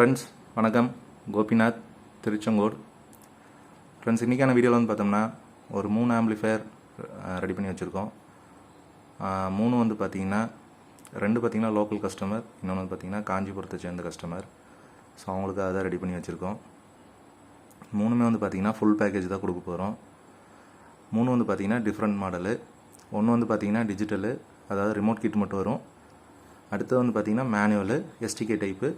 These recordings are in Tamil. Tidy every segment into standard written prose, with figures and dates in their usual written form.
ஃப்ரெண்ட்ஸ் வணக்கம். கோபிநாத், திருச்செங்கோடு. ஃப்ரெண்ட்ஸ், இன்றைக்கான வீடியோவில் வந்து பார்த்தோம்னா ஒரு 3 ஆம்பிளிஃபையர் ரெடி பண்ணி வச்சுருக்கோம். 3 வந்து பார்த்திங்கன்னா 2 பார்த்திங்கன்னா லோக்கல் கஸ்டமர், இன்னொன்று வந்து பார்த்திங்கன்னா காஞ்சிபுரத்தை சேர்ந்த கஸ்டமர். ஸோ அவங்களுக்கு அதை ரெடி பண்ணி வச்சுருக்கோம். 3மே வந்து பார்த்திங்கன்னா ஃபுல் பேக்கேஜ் தான் கொடுக்க போகிறோம். 3 வந்து பார்த்திங்கன்னா டிஃப்ரெண்ட் மாடலு. ஒன்று வந்து பார்த்திங்கன்னா டிஜிட்டலு, அதாவது ரிமோட் கிட் மட்டும் வரும். அடுத்தது வந்து பார்த்திங்கன்னா மேனுவலு எஸ்டிகே டைப்பு.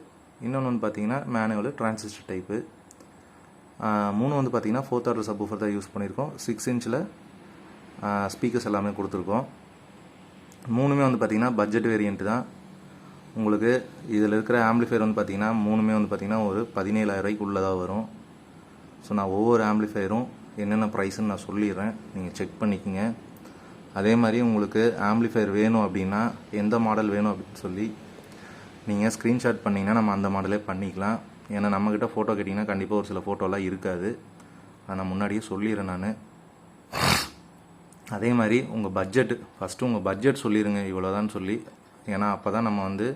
இன்னொன்று வந்து பார்த்திங்கன்னா மேனுவலு டிரான்சிஸ்டர் டைப்பு. 3 வந்து பார்த்திங்கன்னா 4th ஆர்டர் சப்வூஃபர் தான் யூஸ் பண்ணியிருக்கோம். 6 இன்ச்சில் ஸ்பீக்கர்ஸ் எல்லாமே கொடுத்துருக்கோம். 3மே வந்து பார்த்திங்கன்னா பட்ஜெட் வேரியன்ட் தான். உங்களுக்கு இதில் இருக்கிற ஆம்பிளிஃபையர் வந்து பார்த்திங்கன்னா 3மே வந்து பார்த்திங்கன்னா ஒரு 17,000 உள்ளதாக வரும். ஸோ நான் ஒவ்வொரு ஆம்பிளிஃபையரும் என்னென்ன ப்ரைஸ்ன்னு நான் சொல்லிடுறேன், நீங்கள் செக் பண்ணிக்கோங்க. அதே மாதிரி உங்களுக்கு ஆம்பிளிஃபையர் வேணும் அப்படின்னா எந்த மாடல் வேணும் அப்படின்னு சொல்லி நீங்கள் ஸ்க்ரீன்ஷாட் பண்ணிங்கன்னா நம்ம அந்த மாடலே பண்ணிக்கலாம். ஏன்னா நம்மக்கிட்ட ஃபோட்டோ கேட்டிங்கன்னா கண்டிப்பாக ஒரு சில ஃபோட்டோலாம் இருக்காது. அதை நான் முன்னாடியே சொல்லிடுறேன் நான். அதே மாதிரி உங்கள் பட்ஜெட்டு ஃபஸ்ட்டு உங்கள் பட்ஜெட் சொல்லிடுங்க இவ்வளோதான் சொல்லி. ஏன்னா அப்போ தான் நம்ம வந்து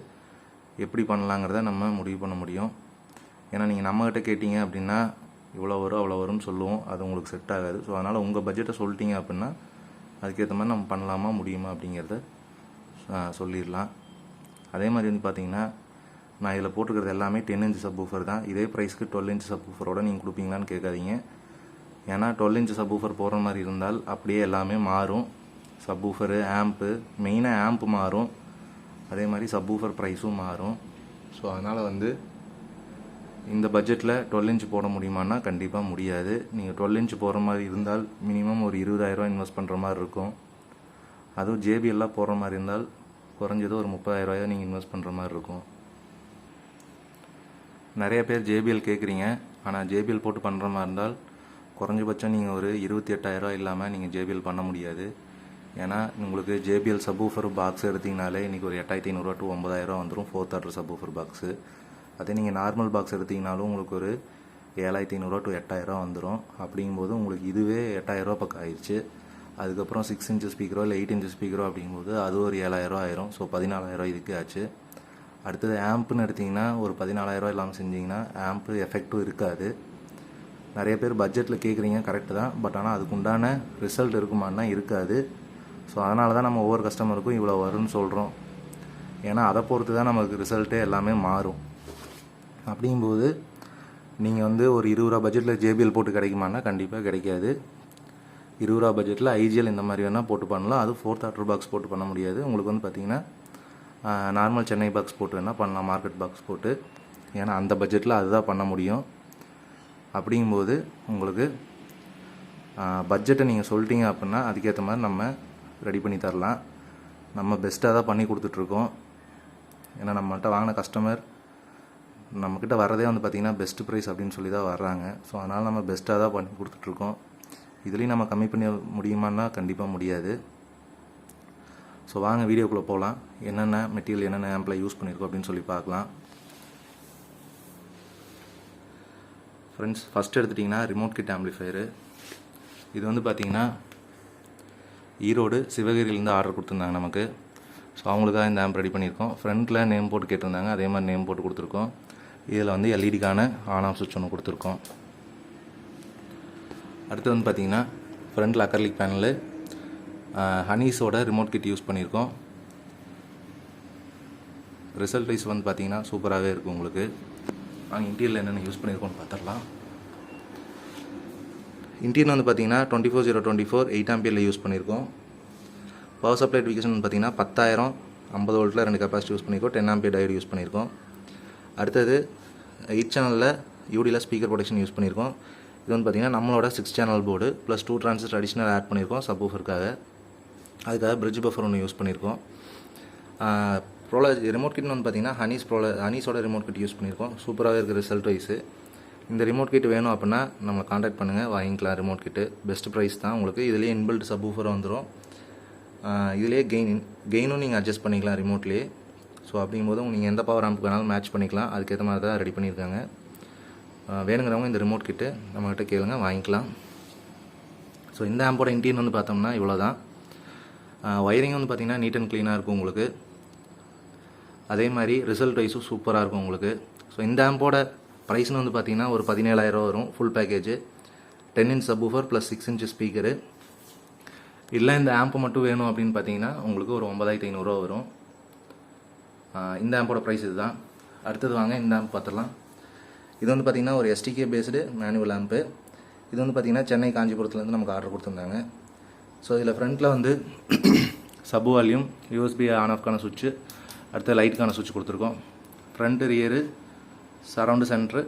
எப்படி பண்ணலாங்கிறத நம்ம முடிவு பண்ண முடியும். ஏன்னா நீங்கள் நம்மக்கிட்ட கேட்டிங்க அப்படின்னா இவ்வளோ வரும் அவ்வளோ வரும்னு சொல்லுவோம், அது உங்களுக்கு செட் ஆகாது. ஸோ அதனால் உங்கள் பட்ஜெட்டை சொல்லிட்டீங்க அப்படின்னா அதுக்கேற்ற மாதிரி நம்ம பண்ணலாமா முடியுமா அப்படிங்கிறத சொல்லிடலாம். அதே மாதிரி வந்து பார்த்திங்கன்னா நான் இதில் போட்டுக்கிறது எல்லாமே 10 இன்ச் சப்வூஃபர் தான். இதே ப்ரைஸ்க்கு 12 இன்ச் சப்வூஃபரோட நீங்கள் கொடுப்பீங்களான்னு கேட்காதீங்க. ஏன்னா 12 இன்ச் சப்வூஃபர் போடுற மாதிரி இருந்தால் அப்படியே எல்லாமே மாறும். சப்வூஃபரு, ஆம்ப்பு, மெயினாக ஆம்ப்பு மாறும். அதே மாதிரி சப்வூஃபர் ப்ரைஸும் மாறும். ஸோ அதனால் வந்து இந்த பட்ஜெட்டில் 12 இன்ச் போட முடியுமான்னா கண்டிப்பாக முடியாது. நீங்கள் 12 இன்ச் போடுற மாதிரி இருந்தால் மினிமம் ஒரு 20,000 இன்வெஸ்ட் பண்ணுற மாதிரி இருக்கும். அதுவும் ஜேபிஎல்லாம் போடுற மாதிரி இருந்தால் குறைஞ்சது ஒரு 30,000 நீங்கள் இன்வெஸ்ட் பண்ணுற மாதிரி இருக்கும். நிறைய பேர் ஜேபிஎல் கேட்குறீங்க, ஆனால் ஜேபிஎல் போட்டு பண்ணுற மாதிரி இருந்தால் குறைஞ்சபட்சம் நீங்கள் ஒரு 28,000 இல்லாமல் நீங்கள் ஜேபிஎல் பண்ண முடியாது. ஏன்னா உங்களுக்கு ஜேபிஎல் சப்வூஃபர் பாக்ஸ் எடுத்திங்கனாலே இன்றைக்கி ஒரு 8,500 to 9,000 வந்துடும் 4th ஆர்டர் சப்வூஃபர் பாக்ஸு. அதே நீங்கள் நார்மல் பாக்ஸ் எடுத்திங்கனாலும் உங்களுக்கு ஒரு 7,500 to 8,000 வந்துடும். அப்படிங்கும்போது உங்களுக்கு இதுவே 8,000 பக்கம் ஆயிடுச்சு. அதுக்கப்புறம் 6 இன்ச் ஸ்பீக்கரோ இல்லை 8 இன்ச் ஸ்பீக்கரோ அப்படிங்கும்போது அது ஒரு 7,000 ஆயிரும். ஸோ 14,000 இதுக்கு ஆச்சு. அடுத்தது ஆம்ப்புன்னு எடுத்திங்கன்னா ஒரு 14,000 இல்லாமல் செஞ்சிங்கன்னா ஆம்ப்பு எஃபெக்டும் இருக்காது. நிறைய பேர் பட்ஜெட்டில் கேட்குறீங்க, கரெக்டு தான். பட் ஆனால் அதுக்குண்டான ரிசல்ட் இருக்குமான்னா இருக்காது. ஸோ அதனால தான் நம்ம ஒவ்வொரு கஸ்டமருக்கும் இவ்வளோ வரும்னு சொல்கிறோம். ஏன்னா அதை பொறுத்து தான் நமக்கு ரிசல்ட்டே எல்லாமே மாறும். அப்படிங்கும்போது நீங்கள் வந்து ஒரு 20 ரூபா பட்ஜெட்டில் ஜேபிஎல் போட்டு கிடைக்குமான்னா கண்டிப்பாக கிடைக்காது. 20 ரூபா பட்ஜெட்டில் ஐஜிஎல் இந்த மாதிரி வேணால் போட்டு பண்ணலாம். அது 4th ஆர்டர் பாக்ஸ் போட்டு பண்ண முடியாது. உங்களுக்கு வந்து பார்த்திங்கன்னா நார்மல் சென்னை பாக்ஸ் போட்டு வேணால் பண்ணலாம், மார்க்கெட் பாக்ஸ் போட்டு. ஏன்னா அந்த பட்ஜெட்டில் அதுதான் பண்ண முடியும். அப்படிங்கும்போது உங்களுக்கு பட்ஜெட்டை நீங்கள் சொல்லிட்டீங்க அப்படின்னா அதுக்கேற்ற மாதிரி நம்ம ரெடி பண்ணி தரலாம். நம்ம பெஸ்ட்டாக தான் பண்ணி கொடுத்துட்ருக்கோம். ஏன்னா நம்மகிட்ட வாங்கின கஸ்டமர் நம்மக்கிட்ட வர்றதே வந்து பார்த்திங்கன்னா பெஸ்ட் ப்ரைஸ் அப்படின்னு சொல்லி தான் வர்றாங்க. ஸோ அதனால் நம்ம பெஸ்ட்டாக தான் பண்ணி கொடுத்துட்ருக்கோம். இதுலேயும் நம்ம கம்மி பண்ண முடியுமான்னா கண்டிப்பாக முடியாது. ஸோ வாங்க வீடியோக்குள்ளே போகலாம். என்னென்ன மெட்டீரியல் என்னென்ன ஆம்பில் யூஸ் பண்ணியிருக்கோம் அப்படின்னு சொல்லி பார்க்கலாம். ஃப்ரெண்ட்ஸ், ஃபஸ்ட் எடுத்துட்டிங்கன்னா ரிமோட் கிட் ஆம்பிளிஃபையரு. இது வந்து பார்த்திங்கன்னா ஈரோடு சிவகிரியிலேருந்து ஆர்டர் கொடுத்துருந்தாங்க நமக்கு. ஸோ அவங்களுக்காக இந்த ஆம்ப் ரெடி பண்ணியிருக்கோம். ஃப்ரண்ட்டில் நேம் போட்டு கேட்டிருந்தாங்க, அதே மாதிரி நேம் போட்டு கொடுத்துருக்கோம். இதில் வந்து எல்இடிக்கான ஆன் ஆஃப் சுவிட்ச் ஒன்று கொடுத்துருக்கோம். அடுத்து வந்து பார்த்திங்கன்னா ஃப்ரண்டில் அக்கர்லிக் பேனலு, ஹனீஸோட ரிமோட் கிட் யூஸ் பண்ணியிருக்கோம். ரிசல்ட் வைஸ் வந்து பார்த்திங்கன்னா சூப்பராகவே இருக்கும் உங்களுக்கு. நாங்கள் இன்டீரியரில் என்னென்ன யூஸ் பண்ணியிருக்கோம்னு பார்த்துடலாம். இன்டீரியர் வந்து பார்த்திங்கன்னா 24/024 8 ஆம்பியரில் யூஸ் பண்ணியிருக்கோம். பவர் சப்ளை டிவிகேஷன் பார்த்திங்கன்னா 10,000 50 வோல்ட்டில் 2 கெப்பாசிட்டி யூஸ் பண்ணியிருக்கோம். 10 ஆம்பியர் டயோடு யூஸ் பண்ணியிருக்கோம். அடுத்தது 8 சேனலில் யூடியில் ஸ்பீக்கர் ப்ரொடெக்ஷன் யூஸ் பண்ணியிருக்கோம். இது வந்து பார்த்திங்கன்னா நம்மளோட 6 channel board plus 2 transistor additional add பண்ணியிருக்கோம் சப்வூஃபருக்காக. அதுக்காக பிரிட்ஜ் பஃபர் ஒன்று யூஸ் பண்ணியிருக்கோம். ரிமோட் கிட்னு வந்து பார்த்திங்கன்னா ஹனீஸோட ரிமோட் கிட் யூஸ் பண்ணியிருக்கோம். சூப்பராகவே இருக்குது ரிசல்ட் வைஸு. இந்த ரிமோட் கிட் வேணும் அப்படின்னா நம்மளை காண்டாக்ட் பண்ணுங்கள், வாங்கிக்கலாம். ரிமோட் கிட்டு பெஸ்ட் ப்ரைஸ் தான் உங்களுக்கு. இதிலே இன்பில்ட் சப்வூஃபர் வந்துடும். இதிலே கெயினும் நீங்கள் அட்ஜஸ்ட் பண்ணிக்கலாம் ரிமோட்லேயே. ஸோ அப்படிங்கும்போது நீங்கள் எந்த பவர் ஆம்புக்கு வேணாலும் மேட்ச் பண்ணிக்கலாம். அதுக்கேற்ற மாதிரி தான் ரெடி பண்ணியிருக்காங்க. வேணுங்கிறவங்க இந்த ரிமோட் கிட்டு நம்மகிட்ட கேளுங்க, வாங்கிக்கலாம். ஸோ இந்த ஆம்போட இன்டீரியர் வந்து பார்த்தோம்னா இவ்வளோ தான். ஒயரிங் வந்து பார்த்திங்கன்னா நீட் அண்ட் க்ளீனாக இருக்கும் உங்களுக்கு. அதே மாதிரி ரிசல்ட் வைஸும் சூப்பராக இருக்கும் உங்களுக்கு. ஸோ ஸோ இந்த ஆம்போட ப்ரைஸ்னு வந்து பார்த்தீங்கன்னா ஒரு 17,000 வரும் full package. 10 inch subwoofer plus 6 inch speaker. இல்லை இந்த ஆம்பு மட்டும் வேணும் அப்படின்னு பார்த்தீங்கன்னா உங்களுக்கு ஒரு 9,500 வரும். இந்த ஆம்போட ப்ரைஸ் இதுதான். அடுத்தது வாங்க இந்த ஆம்ப் பார்த்துடலாம். இது வந்து பார்த்திங்கன்னா ஒரு STK பேஸ்டு மேனுவல் ஆம்பு. இது வந்து பார்த்திங்கன்னா சென்னை காஞ்சிபுரத்துலேருந்து நமக்கு ஆர்டர் கொடுத்துருந்தாங்க. ஸோ இதில் ஃப்ரண்ட்டில் வந்து சப் வால்யூம், USB ஆன் ஆஃப்கான சுவிட்சு, அடுத்து லைட்டுக்கான சுவிட்ச் கொடுத்துருக்கோம். ஃப்ரண்ட்டு ரியரு, சரவுண்டு சென்ட்ரு,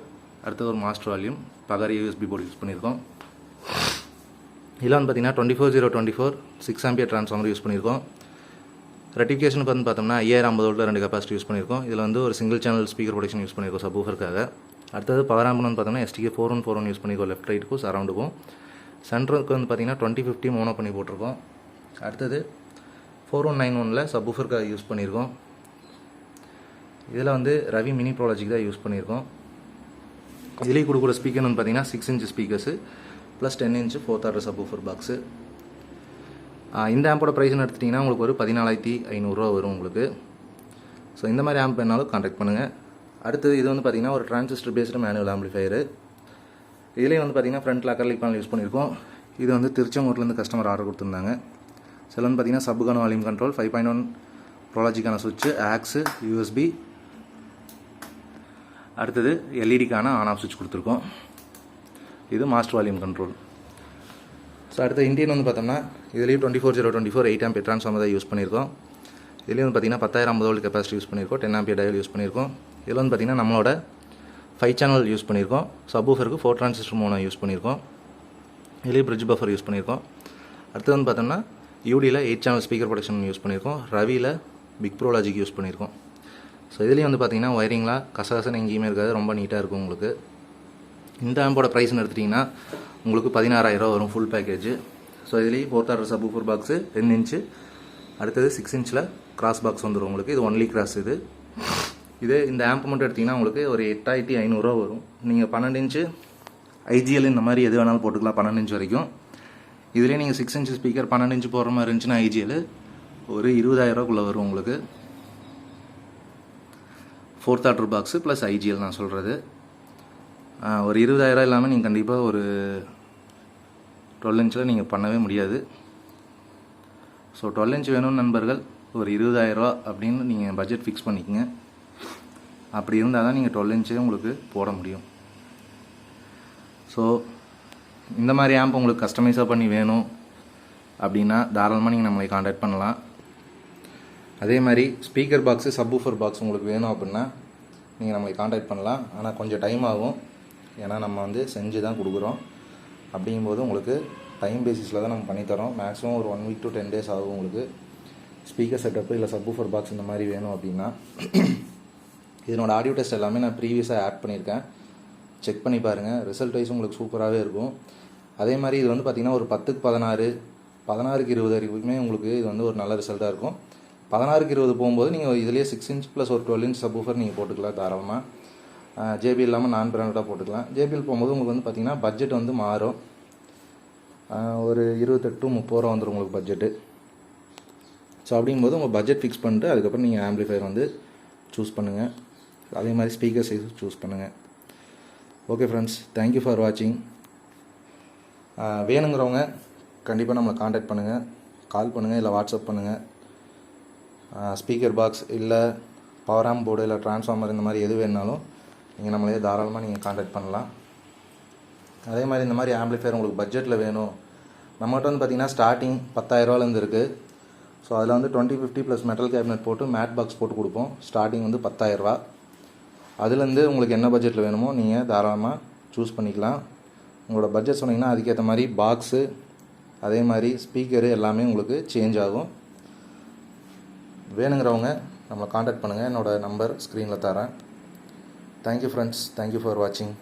அடுத்தது ஒரு மாஸ்டர் வால்யூம், பகர் USB போர்டு யூஸ் பண்ணியிருக்கோம். இதில் வந்து பார்த்திங்கன்னா 24/024 6 ஆம்பியர் ட்ரான்ஸ்ஃபார்மர் யூஸ் பண்ணியிருக்கோம். ரெட்டிஃபிகேஷனுக்கு வந்து பார்த்தோம்னா 5050 வோல்ட்டில் 2 கெப்பாசிட்டி யூஸ் பண்ணியிருக்கோம். இதில் வந்து ஒரு single channel speaker production use பண்ணியிருக்கோம் சப்வூஃபருக்காக. அடுத்தது பவர் ஆம்புன்னு வந்து பார்த்தோம்னா STK 4141 யூஸ் பண்ணியிருக்கோம் லெஃப்ட் ரைட்டுக்கும் சரவுண்டுக்கும். சென்டருக்கு வந்து பார்த்திங்கன்னா 2050 மோனோ பண்ணி போட்டிருக்கோம். அடுத்தது 4191 சப்வூஃபருக்காக யூஸ் பண்ணியிருக்கோம். இதில் வந்து ரவி மினி ப்ரோலாஜிக் தான் யூஸ் பண்ணியிருக்கோம். இதுலேயே கொடுக்குற ஸ்பீக்கர்னு வந்து பார்த்திங்கன்னா 6 inch speakers plus 10 inch 4th order subwoofer box. இந்த ஆம்போட ப்ரைஸ்னு எடுத்துட்டிங்கன்னா உங்களுக்கு ஒரு 14,500 வரும் உங்களுக்கு. ஸோ இந்த மாதிரி ஆம்ப் வேணாலும் கான்டாக்ட் பண்ணுங்கள். அடுத்தது இது வந்து பார்த்திங்கன்னா ஒரு டிரான்சிஸ்டர் பேஸ்டு மேனுவல் ஆம்பிளிஃபையரு. இதுலேயும் வந்து பார்த்திங்கன்னா ஃப்ரண்ட்டில் அக்கர்லிக் பேனல் யூஸ் பண்ணியிருக்கோம். இது வந்து திருச்செங்கோட்டிலேருந்து கஸ்டமர் ஆர்டர் கொடுத்துருந்தாங்க. சில வந்து பார்த்திங்கன்னா சப்புக்கான வால்யூம் கண்ட்ரோல், 5.1 ப்ரோலாஜிக்கான சுவிட்சு, ஆக்ஸு, USB, அடுத்தது எல்இடிக்கான ஆன் ஆஃப் சுவிட்ச் கொடுத்துருக்கோம். இது மாஸ்டர் வால்யூம் கண்ட்ரோல். ஸோ அடுத்த இண்டியன் வந்து பார்த்தோம்னா இதுலேயும் 24/024 8 ஆம்பியர் ட்ரான்ஸ்ஃபார்மர் தான் யூஸ் பண்ணியிருக்கோம். இதுலேயும் வந்து பார்த்திங்கன்னா 10,050 வோல்ட் கெப்பாசிட்டி யூஸ் பண்ணியிருக்கோம். 10 ஆம்பியர் டயல் யூஸ் பண்ணியிருக்கோம். இதில் வந்து பார்த்திங்கன்னா நம்மளோட 5 சேனல் யூஸ் பண்ணியிருக்கோம். சப்வூஃபருக்கு 4 டிரான்சிஸ்டர் மோனோ யூஸ் பண்ணியிருக்கோம். இதுலேயும் பிரிட்ஜ் பஃபர் யூஸ் பண்ணியிருக்கோம். அடுத்து வந்து பார்த்தோம்னா UDயில் 8 சேனல் ஸ்பீக்கர் ப்ரொடக்ஷன் யூஸ் பண்ணியிருக்கோம். ரவியில் பிக் ப்ரோலாஜிக் யூஸ் பண்ணியிருக்கோம். ஸோ இதுலேயும் வந்து பார்த்திங்கன்னா ஒயரிங்லாம் கசகசன்னு எங்கேயுமே இருக்காது, ரொம்ப நீட்டாக இருக்கும் உங்களுக்கு. இந்த ஆம்போட ப்ரைஸ்னு எடுத்துட்டிங்கன்னா உங்களுக்கு 16,000 வரும் ஃபுல் பேக்கேஜ். ஸோ இதுலேயும் 4th order subwoofer box 10 inch, அடுத்தது 6 இன்ச்சில் கிராஸ் பாக்ஸ் வந்துடும் உங்களுக்கு. இது ஒன்லி கிராஸ். இது இந்த ஆம்ப் மட்டும் எடுத்திங்கன்னா உங்களுக்கு ஒரு 8,500 வரும். நீங்கள் 12 இன்ச்சு IGL இந்த மாதிரி எது வேணாலும் போட்டுக்கலாம் 12 இன்ச் வரைக்கும். இதுலேயே நீங்கள் 6 இன்ச் ஸ்பீக்கர் 12 இன்ச்சு போடுற மாதிரி இருந்துச்சுன்னா IGL ஒரு 20,000 வரும் உங்களுக்கு. 4th order box plus IGL நான் சொல்கிறது. ஒரு 20,000 இல்லாமல் நீங்கள் கண்டிப்பாக ஒரு 12 இன்ச்சில் நீங்கள் பண்ணவே முடியாது. ஸோ 12 இன்ச் வேணும்னு நண்பர்கள் ஒரு 20,000 அப்படின்னு நீங்கள் பட்ஜெட் ஃபிக்ஸ் பண்ணிக்கங்க. அப்படி இருந்தால் தான் நீங்கள் 12 இன்ச்சே உங்களுக்கு போட முடியும். ஸோ இந்த மாதிரி ஆம்ப் உங்களுக்கு கஸ்டமைஸாக பண்ணி வேணும் அப்படின்னா தாராளமாக நீங்கள் நம்மளை கான்டாக்ட் பண்ணலாம். அதே மாதிரி ஸ்பீக்கர் பாக்ஸு சப்வூஃபர் பாக்ஸ் உங்களுக்கு வேணும் அப்படின்னா நீங்கள் நம்மளை கான்டாக்ட் பண்ணலாம். ஆனால் கொஞ்சம் டைம் ஆகும், ஏன்னா நம்ம வந்து செஞ்சு தான் கொடுக்குறோம். அப்படிங்கும்போது உங்களுக்கு டைம் பேசிஸில் தான் நம்ம பண்ணித்தரோம். மேக்ஸிமம் ஒரு 1 week to 10 days ஆகும் உங்களுக்கு. ஸ்பீக்கர் செட்டப்பு இல்லை சப்வூஃபர் பாக்ஸ் இந்த மாதிரி வேணும் அப்படின்னா இதனோட ஆடியோ டெஸ்ட் எல்லாமே நான் ப்ரீவியஸாக ஆட் பண்ணியிருக்கேன். செக் பண்ணி பாருங்கள். ரிசல்ட் வைஸ் உங்களுக்கு சூப்பராகவே இருக்கும். அதே மாதிரி இது வந்து பார்த்திங்கன்னா ஒரு 10க்கு 16, 16க்கு 20 வரைக்குமே உங்களுக்கு இது வந்து ஒரு நல்ல ரிசல்ட்டாக இருக்கும். 16க்கு 20 போகும்போது நீங்கள் இதிலேயே 6 இன்ச் ப்ளஸ் ஒரு 12 இன்ச் சப்வூஃபர் நீங்கள் போட்டுக்கலாம் தாராளமாக. JBL இல்லாமல் நான் பிராண்டடாக போட்டுக்கலாம். JBL போகும்போது உங்களுக்கு வந்து பார்த்திங்கன்னா பட்ஜெட் வந்து மாறும். ஒரு 28 to 30 ரூபா வந்துடும் உங்களுக்கு பட்ஜெட்டு. ஸோ அப்படிங்கும்போது உங்கள் பட்ஜெட் ஃபிக்ஸ் பண்ணிட்டு அதுக்கப்புறம் நீங்கள் ஆம்பிளிஃபையர் வந்து சூஸ் பண்ணுங்கள். அதே மாதிரி ஸ்பீக்கர் சைஸ் சூஸ் பண்ணுங்கள். ஓகே ஃப்ரெண்ட்ஸ், தேங்க்யூ ஃபார் வாட்சிங். வேணுங்கிறவங்க கண்டிப்பாக நம்மளை கான்டாக்ட் பண்ணுங்கள், கால் பண்ணுங்கள் இல்லை வாட்ஸ்அப் பண்ணுங்கள். ஸ்பீக்கர் பாக்ஸ் இல்லை பவர் ஆம்ப் போர்டு இல்லை ட்ரான்ஸ்ஃபார்மர் இந்த மாதிரி எது வேணுனாலும் நீங்கள் நம்மளே தாராளமாக நீங்கள் கான்டாக்ட் பண்ணலாம். அதே மாதிரி இந்த மாதிரி ஆம்பிளிஃபையர் உங்களுக்கு பட்ஜெட்டில் வேணும், நம்மகிட்ட வந்து பார்த்திங்கன்னா ஸ்டார்டிங் 10,000 இருக்குது. ஸோ அதில் வந்து 2050 ப்ளஸ் மெட்டல் கேபினெட் போட்டு மேட் பாக்ஸ் போட்டு கொடுப்போம். ஸ்டார்டிங் வந்து 10,000. அதுலேருந்து உங்களுக்கு என்ன பட்ஜெட்டில் வேணுமோ நீங்கள் தாராளமாக சூஸ் பண்ணிக்கலாம். உங்களோட பட்ஜெட் சொன்னீங்கன்னா அதுக்கேற்ற மாதிரி பாக்ஸு அதே மாதிரி ஸ்பீக்கரு எல்லாமே உங்களுக்கு சேஞ்ச் ஆகும். வேணுங்கிறவங்க நம்மளை கான்டாக்ட் பண்ணுங்கள். என்னோடய நம்பர் ஸ்க்ரீனில் தரேன். தேங்க்யூ ஃப்ரெண்ட்ஸ், தேங்க்யூ ஃபார் வாட்சிங்.